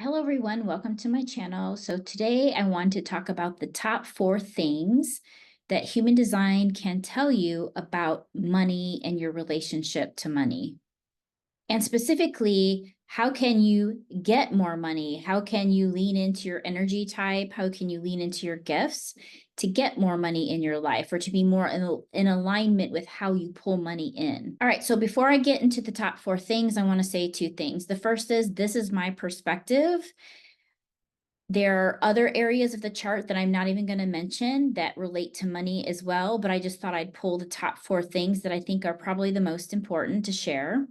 Hello everyone, welcome to my channel. So today I want to talk about the top 4 things that human design can tell you about money and your relationship to money. And specifically, how can you get more money? How can you lean into your energy type? How can you lean into your gifts to get more money in your life or to be more in alignment with how you pull money in? All right, so before I get into the top 4 things, I want to say 2 things. The first is this is my perspective. There are other areas of the chart that I'm not even going to mention that relate to money as well, but I just thought I'd pull the top 4 things that I think are probably the most important to share.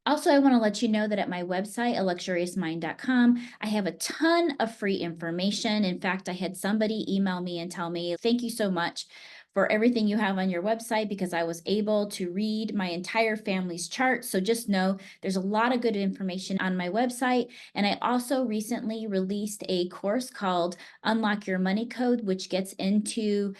Also, I want to let you know that at my website, aluxuriousmind.com, I have a ton of free information. In fact, I had somebody email me and tell me, thank you so much for everything you have on your website because I was able to read my entire family's chart. So just know there's a lot of good information on my website. And I also recently released a course called Unlock Your Money Code, which gets into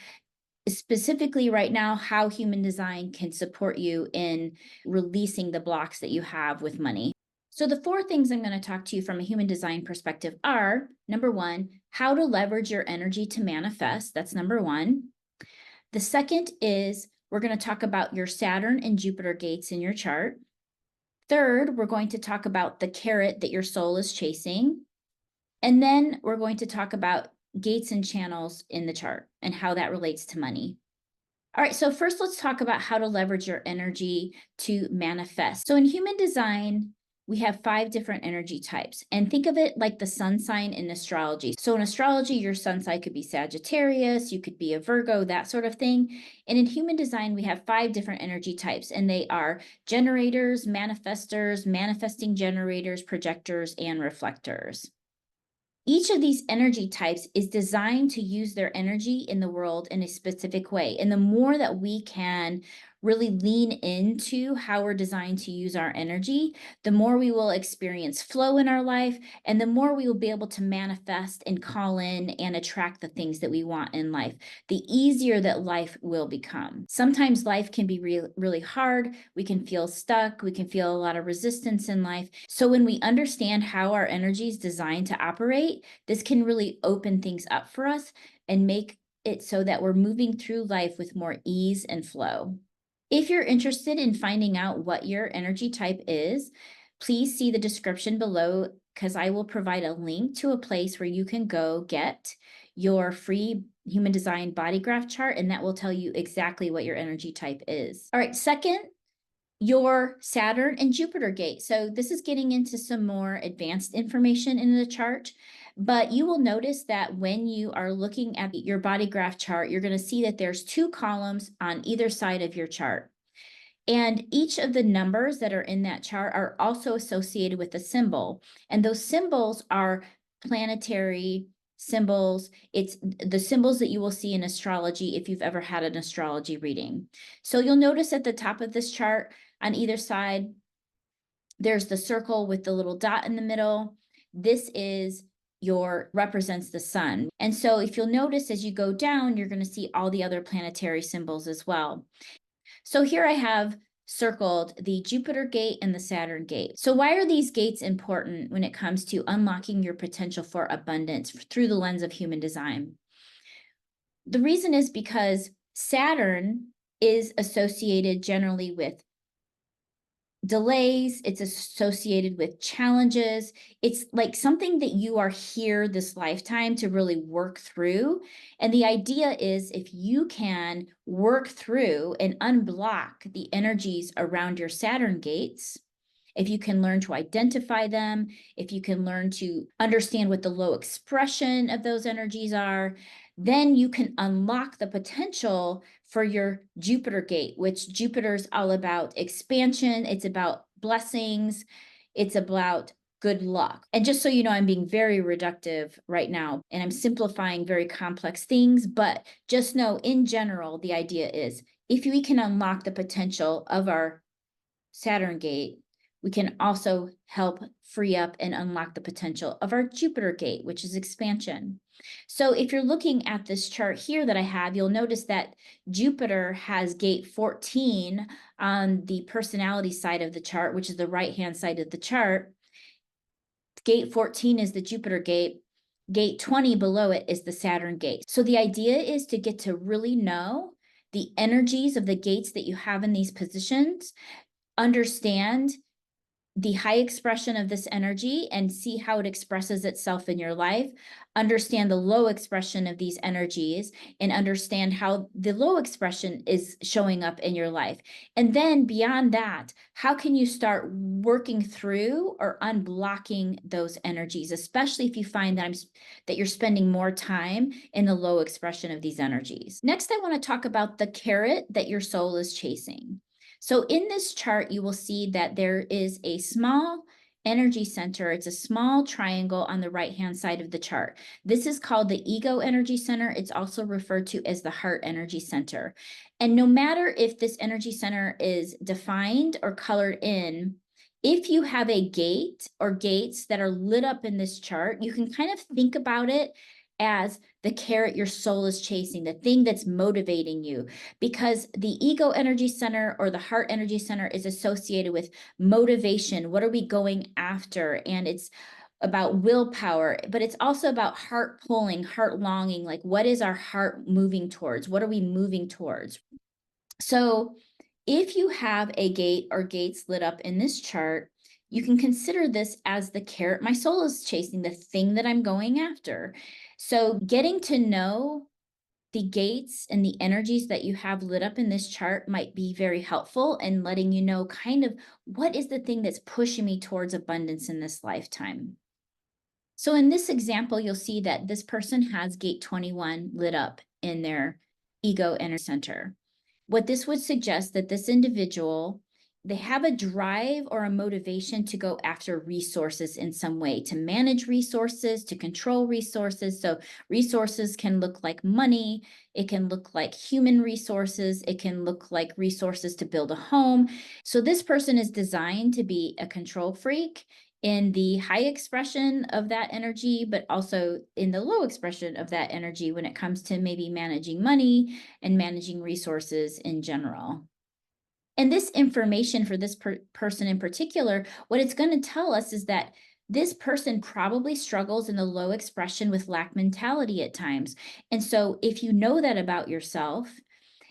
specifically right now how human design can support you in releasing the blocks that you have with money. So the 4 things I'm going to talk to you from a human design perspective are, number 1, how to leverage your energy to manifest. That's number 1. The second is we're going to talk about your Saturn and Jupiter gates in your chart. Third, we're going to talk about the carrot that your soul is chasing. And then we're going to talk about gates and channels in the chart and how that relates to money. All right, so first let's talk about how to leverage your energy to manifest. So in human design, we have 5 different energy types, and think of it like the sun sign in astrology. So in astrology, your sun sign could be Sagittarius, you could be a Virgo, that sort of thing. And in human design, we have 5 different energy types, and they are generators, manifestors, manifesting generators, projectors, and reflectors. Each of these energy types is designed to use their energy in the world in a specific way. And the more that we can really lean into how we're designed to use our energy, the more we will experience flow in our life, and the more we will be able to manifest and call in and attract the things that we want in life, the easier that life will become. Sometimes life can be really hard. We can feel stuck. We can feel a lot of resistance in life. So when we understand how our energy is designed to operate, this can really open things up for us and make it so that we're moving through life with more ease and flow. If you're interested in finding out what your energy type is, please see the description below because I will provide a link to a place where you can go get your free human design body graph chart, and that will tell you exactly what your energy type is. All right, second, your Saturn and Jupiter gate. So this is getting into some more advanced information in the chart, but you will notice that when you are looking at your body graph chart, you're going to see that there's 2 columns on either side of your chart. And each of the numbers that are in that chart are also associated with a symbol. And those symbols are planetary symbols. It's the symbols that you will see in astrology if you've ever had an astrology reading. So you'll notice at the top of this chart on either side, there's the circle with the little dot in the middle. This is represents the sun. And so if you'll notice as you go down, you're going to see all the other planetary symbols as well. So here I have circled the Jupiter gate and the Saturn gate. So why are these gates important when it comes to unlocking your potential for abundance through the lens of human design? The reason is because Saturn is associated generally with delays, it's associated with challenges. It's like something that you are here this lifetime to really work through. And the idea is if you can work through and unblock the energies around your Saturn gates, if you can learn to identify them, if you can learn to understand what the low expression of those energies are, then you can unlock the potential for your Jupiter gate, which Jupiter is all about expansion. It's about blessings. It's about good luck. And just so you know, I'm being very reductive right now, and I'm simplifying very complex things, but just know in general, the idea is if we can unlock the potential of our Saturn gate, we can also help free up and unlock the potential of our Jupiter gate, which is expansion. So if you're looking at this chart here that I have, you'll notice that Jupiter has gate 14 on the personality side of the chart, which is the right-hand side of the chart. Gate 14 is the Jupiter gate. Gate 20 below it is the Saturn gate. So the idea is to get to really know the energies of the gates that you have in these positions, understand the high expression of this energy and see how it expresses itself in your life, understand the low expression of these energies, and understand how the low expression is showing up in your life. And then beyond that, how can you start working through or unblocking those energies, especially if you find that you're spending more time in the low expression of these energies. Next, I want to talk about the carrot that your soul is chasing. So in this chart, you will see that there is a small energy center. It's a small triangle on the right-hand side of the chart. This is called the ego energy center. It's also referred to as the heart energy center. And no matter if this energy center is defined or colored in, if you have a gate or gates that are lit up in this chart, you can kind of think about it as the carrot your soul is chasing, the thing that's motivating you, because the ego energy center or the heart energy center is associated with motivation. What are we going after? And it's about willpower, but it's also about heart pulling, heart longing. Like, what is our heart moving towards? What are we moving towards? So if you have a gate or gates lit up in this chart, you can consider this as the carrot my soul is chasing, the thing that I'm going after. So getting to know the gates and the energies that you have lit up in this chart might be very helpful in letting you know kind of what is the thing that's pushing me towards abundance in this lifetime. So in this example, you'll see that this person has gate 21 lit up in their ego energy center. What this would suggest that this individual, they have a drive or a motivation to go after resources in some way, to manage resources, to control resources. So resources can look like money, it can look like human resources, it can look like resources to build a home. So this person is designed to be a control freak in the high expression of that energy, but also in the low expression of that energy when it comes to maybe managing money and managing resources in general. And this information for this person in particular, what it's going to tell us is that this person probably struggles in the low expression with lack mentality at times. And so if you know that about yourself,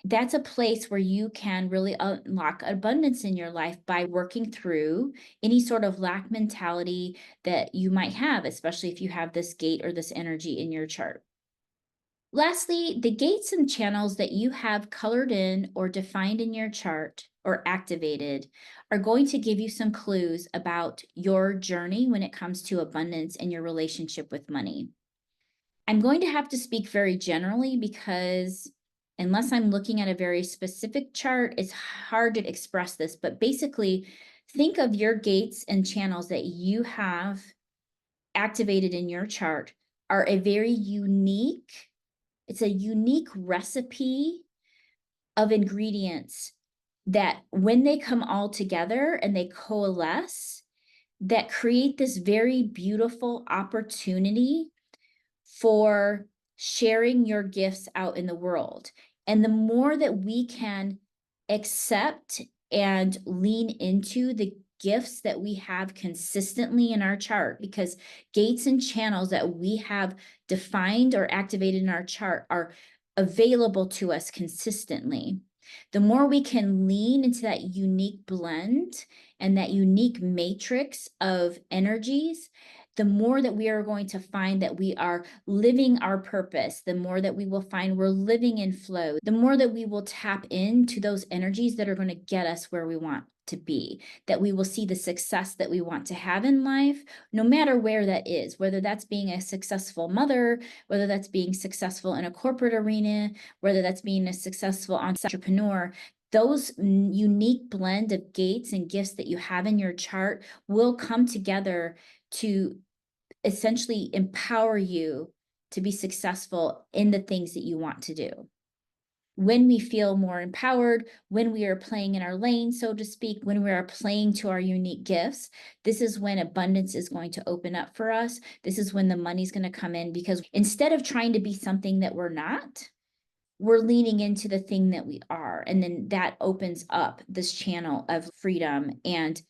that's a place where you can really unlock abundance in your life by working through any sort of lack mentality that you might have, especially if you have this gate or this energy in your chart. Lastly, the gates and channels that you have colored in or defined in your chart or activated are going to give you some clues about your journey when it comes to abundance and your relationship with money. I'm going to have to speak very generally because unless I'm looking at a very specific chart, it's hard to express this. But basically, think of your gates and channels that you have activated in your chart are a very unique, it's a unique recipe of ingredients that when they come all together and they coalesce, that create this very beautiful opportunity for sharing your gifts out in the world. And the more that we can accept and lean into the gifts that we have consistently in our chart, because gates and channels that we have defined or activated in our chart are available to us consistently. The more we can lean into that unique blend and that unique matrix of energies, the more that we are going to find that we are living our purpose, the more that we will find we're living in flow, the more that we will tap into those energies that are going to get us where we want to be, that we will see the success that we want to have in life, no matter where that is, whether that's being a successful mother, whether that's being successful in a corporate arena, whether that's being a successful entrepreneur. Those unique blend of gates and gifts that you have in your chart will come together to essentially empower you to be successful in the things that you want to do. When we feel more empowered, when we are playing in our lane, so to speak, when we are playing to our unique gifts, this is when abundance is going to open up for us. This is when the money's going to come in, because instead of trying to be something that we're not, we're leaning into the thing that we are. And then that opens up this channel of freedom and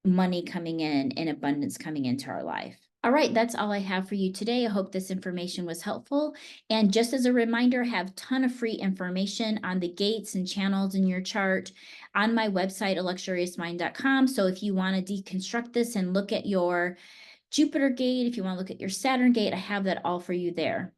money coming in and abundance coming into our life. All right, that's all I have for you today. I hope this information was helpful. And just as a reminder, I have a ton of free information on the gates and channels in your chart on my website, aluxuriousmind.com. So if you want to deconstruct this and look at your Jupiter gate, if you want to look at your Saturn gate, I have that all for you there.